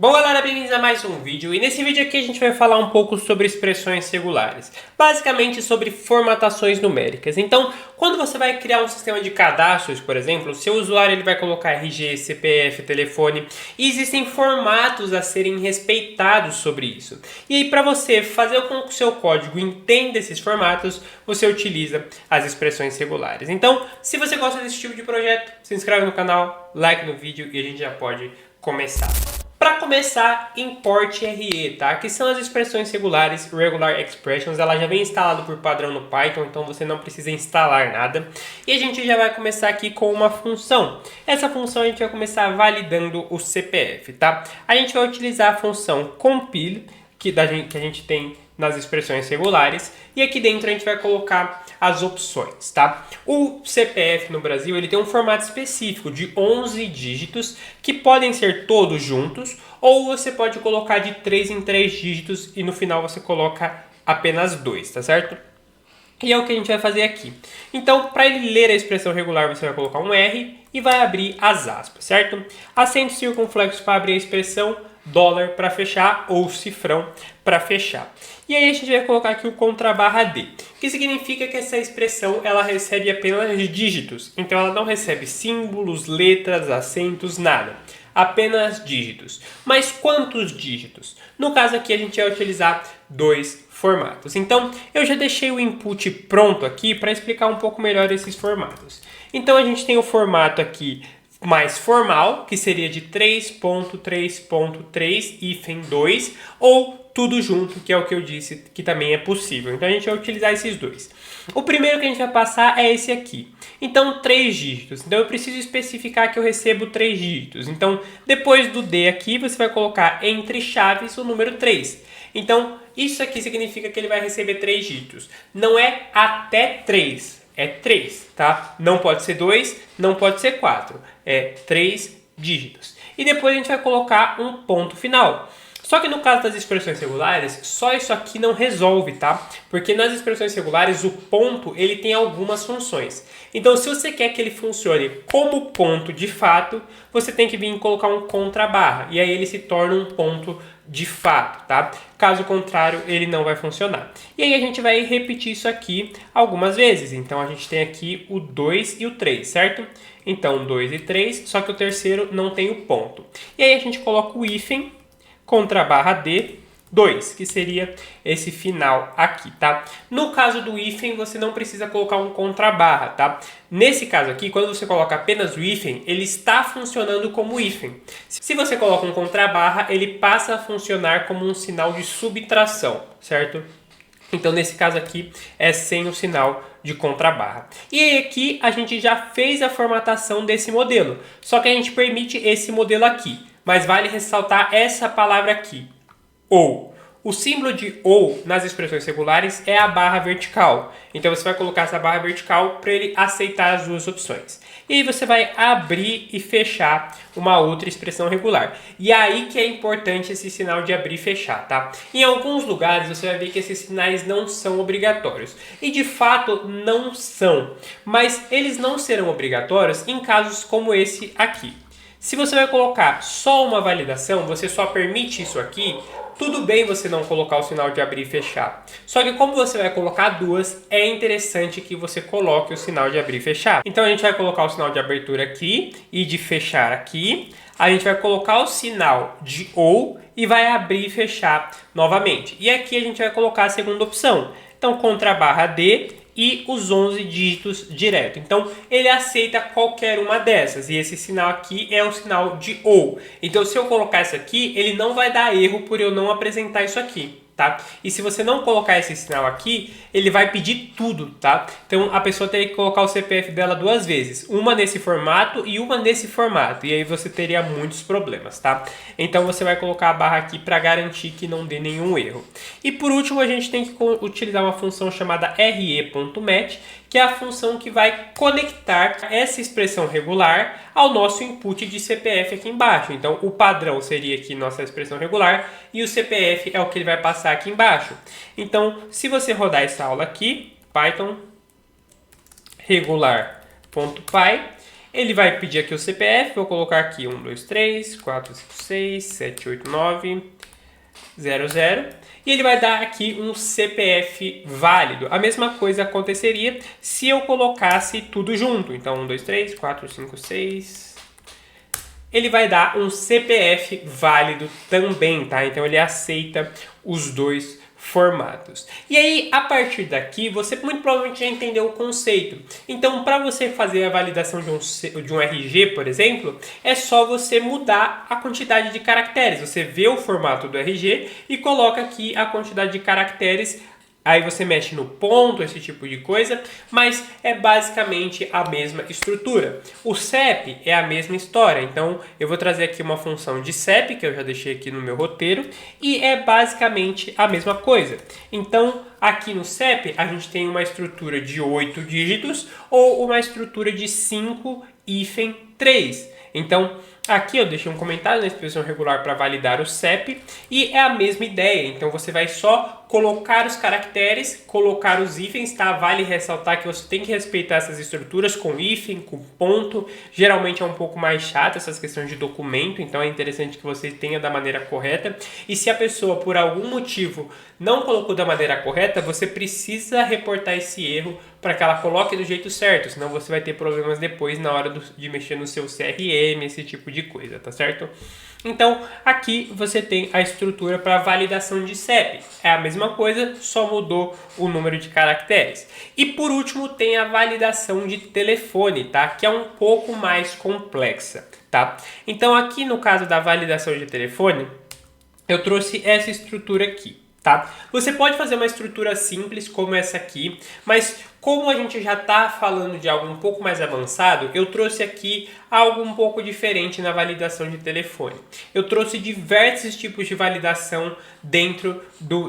Bom galera, bem-vindos a mais um vídeo, e nesse vídeo aqui a gente vai falar um pouco sobre expressões regulares, basicamente sobre formatações numéricas. Então, quando você vai criar um sistema de cadastros, por exemplo, o seu usuário ele vai colocar RG, CPF, telefone, e existem formatos a serem respeitados sobre isso. E aí, para você fazer com que o seu código entenda esses formatos, você utiliza as expressões regulares. Então, se você gosta desse tipo de projeto, se inscreve no canal, like no vídeo e a gente já pode começar. Para começar, import RE, tá? Que são as expressões regulares, Regular Expressions. Ela já vem instalada por padrão no Python, então você não precisa instalar nada. E a gente já vai começar aqui com uma função. Essa função a gente vai começar validando o CPF, tá? A gente vai utilizar a função compile, que a gente tem nas expressões regulares, e aqui dentro a gente vai colocar as opções, tá? O CPF no Brasil, ele tem um formato específico de 11 dígitos, que podem ser todos juntos, ou você pode colocar de 3 em 3 dígitos e no final você coloca apenas 2, tá certo? E é o que a gente vai fazer aqui. Então, para ele ler a expressão regular, você vai colocar um R e vai abrir as aspas, certo? Acento circunflexo para abrir a expressão, dólar para fechar ou cifrão para fechar. E aí a gente vai colocar aqui o contrabarra D, que significa que essa expressão ela recebe apenas dígitos. Então ela não recebe símbolos, letras, acentos, nada. Apenas dígitos. Mas quantos dígitos? No caso aqui a gente vai utilizar dois formatos. Então eu já deixei o input pronto aqui para explicar um pouco melhor esses formatos. Então a gente tem o formato aqui mais formal, que seria de 3.3.3-2, ou tudo junto, que é o que eu disse que também é possível. Então a gente vai utilizar esses dois. O primeiro que a gente vai passar é esse aqui. Então 3 dígitos. Então eu preciso especificar que eu recebo 3 dígitos. Então depois do D aqui você vai colocar entre chaves o número 3. Então isso aqui significa que ele vai receber 3 dígitos. Não é até 3. É 3, tá? Não pode ser 2, não pode ser 4. É 3 dígitos. E depois a gente vai colocar um ponto final. Só que no caso das expressões regulares, só isso aqui não resolve, tá? Porque nas expressões regulares, o ponto ele tem algumas funções. Então, se você quer que ele funcione como ponto de fato, você tem que vir e colocar um contrabarra. E aí ele se torna um ponto de fato, tá? Caso contrário, ele não vai funcionar. E aí a gente vai repetir isso aqui algumas vezes. Então, a gente tem aqui o 2 e o 3, certo? Então, 2 e 3, só que o terceiro não tem o ponto. E aí a gente coloca o hífen, contrabarra D, 2, que seria esse final aqui, tá? No caso do hífen, você não precisa colocar um contrabarra, tá? Nesse caso aqui, quando você coloca apenas o hífen, ele está funcionando como hífen. Se você coloca um contrabarra, ele passa a funcionar como um sinal de subtração, certo? Então, nesse caso aqui, é sem o sinal de contrabarra. E aí aqui, a gente já fez a formatação desse modelo. Só que a gente permite esse modelo aqui. Mas vale ressaltar essa palavra aqui, ou. O símbolo de ou nas expressões regulares é a barra vertical. Então você vai colocar essa barra vertical para ele aceitar as duas opções. E aí você vai abrir e fechar uma outra expressão regular. E aí que é importante esse sinal de abrir e fechar, tá? Em alguns lugares você vai ver que esses sinais não são obrigatórios. E de fato não são. Mas eles não serão obrigatórios em casos como esse aqui. Se você vai colocar só uma validação, você só permite isso aqui, tudo bem você não colocar o sinal de abrir e fechar. Só que como você vai colocar duas, é interessante que você coloque o sinal de abrir e fechar. Então a gente vai colocar o sinal de abertura aqui e de fechar aqui. A gente vai colocar o sinal de ou e vai abrir e fechar novamente. E aqui a gente vai colocar a segunda opção. Então contrabarra D e os 11 dígitos direto. Então, ele aceita qualquer uma dessas. E esse sinal aqui é o sinal de ou. Então, se eu colocar isso aqui, ele não vai dar erro por eu não apresentar isso aqui, tá? E se você não colocar esse sinal aqui, ele vai pedir tudo, tá? Então, a pessoa teria que colocar o CPF dela duas vezes. Uma nesse formato e uma nesse formato. E aí você teria muitos problemas, tá? Então, você vai colocar a barra aqui para garantir que não dê nenhum erro. E por último, a gente tem que utilizar uma função chamada re.match, que é a função que vai conectar essa expressão regular ao nosso input de CPF aqui embaixo. Então, o padrão seria aqui nossa expressão regular e o CPF é o que ele vai passar aqui embaixo. Então, se você rodar essa aula aqui, Python regular.py, Ele vai pedir aqui o CPF, vou colocar aqui 1, 2, 3, 4, 5, 6, 7, 8, 9, 0, 0. E ele vai dar aqui um CPF válido. A mesma coisa aconteceria se eu colocasse tudo junto. Então, 1, 2, 3, 4, 5, 6... Ele vai dar um CPF válido também, tá? Então, ele aceita os dois formatos. E aí, a partir daqui, você muito provavelmente já entendeu o conceito. Então, para você fazer a validação de um RG, por exemplo, é só você mudar a quantidade de caracteres. Você vê o formato do RG e coloca aqui a quantidade de caracteres. Aí você mexe no ponto, esse tipo de coisa, mas é basicamente a mesma estrutura. O CEP é a mesma história, então eu vou trazer aqui uma função de CEP, que eu já deixei aqui no meu roteiro, e é basicamente a mesma coisa. Então, aqui no CEP, a gente tem uma estrutura de 8 dígitos ou uma estrutura de 5-3. Então, aqui eu deixei um comentário na expressão regular para validar o CEP e é a mesma ideia. Então, você vai só colocar os caracteres, colocar os hífens, tá? Vale ressaltar que você tem que respeitar essas estruturas com hífen, com ponto. Geralmente é um pouco mais chato essas questões de documento, então é interessante que você tenha da maneira correta. E se a pessoa, por algum motivo, não colocou da maneira correta, você precisa reportar esse erro para que ela coloque do jeito certo, senão você vai ter problemas depois na hora de mexer no seu CRM, esse tipo de coisa, tá certo? Então, aqui você tem a estrutura para validação de CEP. É a mesma coisa, só mudou o número de caracteres. E por último, tem a validação de telefone, tá? Que é um pouco mais complexa, tá? Então, aqui no caso da validação de telefone, eu trouxe essa estrutura aqui, tá? Você pode fazer uma estrutura simples como essa aqui, mas como a gente já está falando de algo um pouco mais avançado, eu trouxe aqui algo um pouco diferente na validação de telefone. Eu trouxe diversos tipos de validação dentro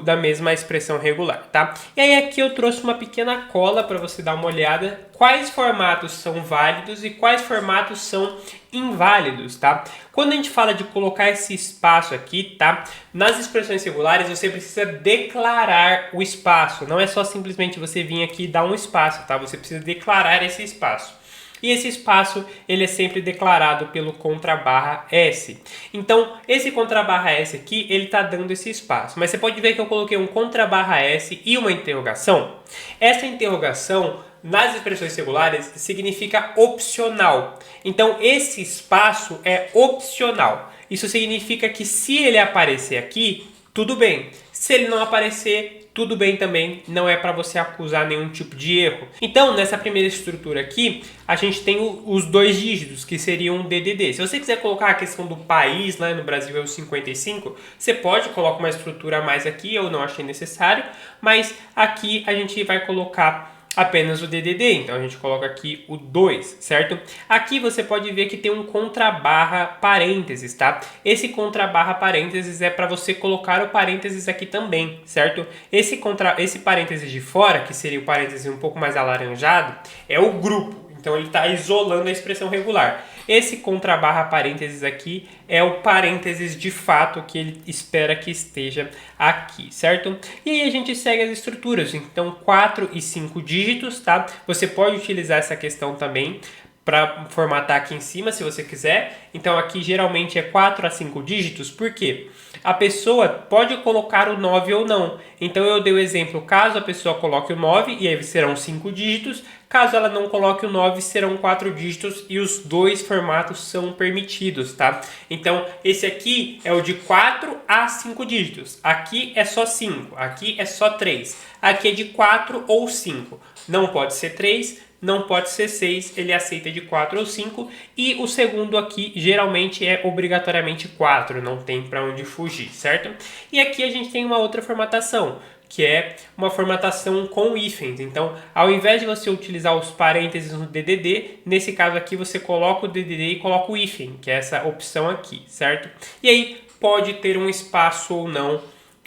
da mesma expressão regular, tá? E aí aqui eu trouxe uma pequena cola para você dar uma olhada quais formatos são válidos e quais formatos são inválidos, tá? Quando a gente fala de colocar esse espaço aqui, tá? Nas expressões regulares você precisa declarar o espaço, não é só simplesmente você vir aqui e dar um espaço, tá? Você precisa declarar esse espaço. E esse espaço, ele é sempre declarado pelo contrabarra S. Então, esse contrabarra S aqui, ele está dando esse espaço. Mas você pode ver que eu coloquei um contrabarra S e uma interrogação. Essa interrogação, nas expressões regulares, significa opcional. Então, esse espaço é opcional. Isso significa que se ele aparecer aqui, tudo bem. Se ele não aparecer, tudo bem também, não é para você acusar nenhum tipo de erro. Então, nessa primeira estrutura aqui, a gente tem os 2 dígitos, que seriam um DDD. Se você quiser colocar a questão do país, lá no Brasil é o 55, você pode colocar uma estrutura a mais aqui, eu não achei necessário, mas aqui a gente vai colocar apenas o DDD, então a gente coloca aqui o 2, certo? Aqui você pode ver que tem um contrabarra parênteses, tá? Esse contrabarra parênteses é para você colocar o parênteses aqui também, certo? Esse parênteses de fora, que seria o parênteses um pouco mais alaranjado, é o grupo. Então ele está isolando a expressão regular. Esse contrabarra parênteses aqui é o parênteses de fato que ele espera que esteja aqui, certo? E aí a gente segue as estruturas. Então 4 e 5 dígitos, tá? Você pode utilizar essa questão também para formatar aqui em cima, se você quiser. Então aqui geralmente é 4 a 5 dígitos, por quê? A pessoa pode colocar o 9 ou não. Então eu dei o exemplo, caso a pessoa coloque o 9, e aí serão 5 dígitos. Caso ela não coloque o 9, serão 4 dígitos e os 2 formatos são permitidos, tá? Então, esse aqui é o de 4 a 5 dígitos. Aqui é só 5, aqui é só 3. Aqui é de 4 ou 5. Não pode ser 3, não pode ser 6, ele aceita de 4 ou 5. E o segundo aqui, geralmente, é obrigatoriamente 4, não tem para onde fugir, certo? E aqui a gente tem uma outra formatação, que é uma formatação com hífens. Então, ao invés de você utilizar os parênteses no DDD, nesse caso aqui você coloca o DDD e coloca o hífen, que é essa opção aqui, certo? E aí pode ter um espaço ou não,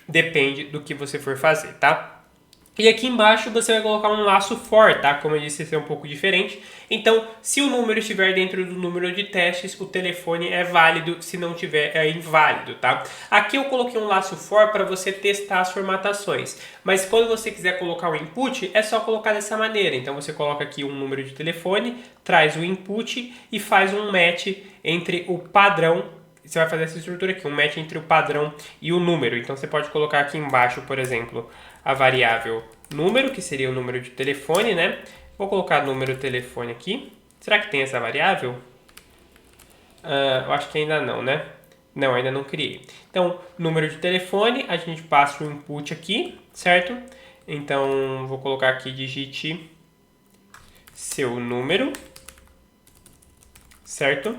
depende do que você for fazer, tá? E aqui embaixo você vai colocar um laço for, tá? Como eu disse, esse é um pouco diferente. Então, se o número estiver dentro do número de testes, o telefone é válido, se não tiver, é inválido, tá? Aqui eu coloquei um laço for para você testar as formatações. Mas quando você quiser colocar o input, é só colocar dessa maneira. Então, você coloca aqui um número de telefone, traz o input e faz um match entre o padrão. Você vai fazer essa estrutura aqui, um match entre o padrão e o número. Então, você pode colocar aqui embaixo, por exemplo, a variável número, que seria o número de telefone, né? Vou colocar número telefone aqui. Será que tem essa variável? Eu acho que ainda não, né? Não, ainda não criei. Então, número de telefone, a gente passa o input aqui, certo? Então, vou colocar aqui, digite seu número, certo?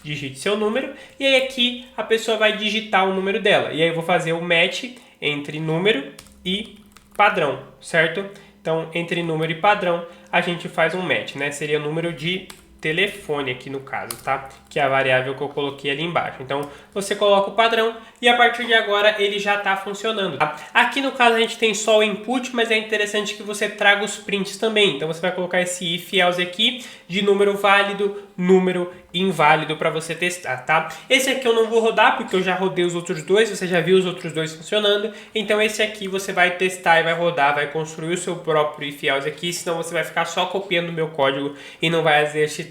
Digite seu número, e aí aqui a pessoa vai digitar o número dela. E aí eu vou fazer o match entre número e padrão, certo? Então, entre número e padrão, a gente faz um match, né? Seria o número de telefone aqui no caso, tá? Que é a variável que eu coloquei ali embaixo. Então, você coloca o padrão e a partir de agora ele já está funcionando, tá? Aqui no caso a gente tem só o input, mas é interessante que você traga os prints também. Então, você vai colocar esse if else aqui de número válido, número inválido para você testar, tá? Esse aqui eu não vou rodar porque eu já rodei os outros dois, você já viu os outros dois funcionando. Então, esse aqui você vai testar e vai rodar, vai construir o seu próprio if else aqui, senão você vai ficar só copiando o meu código e não vai exercitar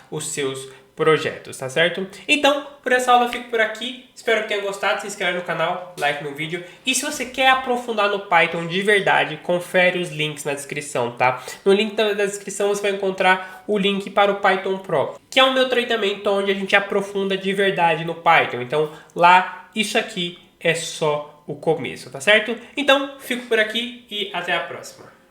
os seus projetos, tá certo? Então, por essa aula eu fico por aqui. Espero que tenha gostado. Se inscreve no canal, like no vídeo. E se você quer aprofundar no Python de verdade, confere os links na descrição, tá? No link da descrição você vai encontrar o link para o Python Pro, que é o meu treinamento onde a gente aprofunda de verdade no Python. Então, lá, isso aqui é só o começo, tá certo? Então, fico por aqui e até a próxima.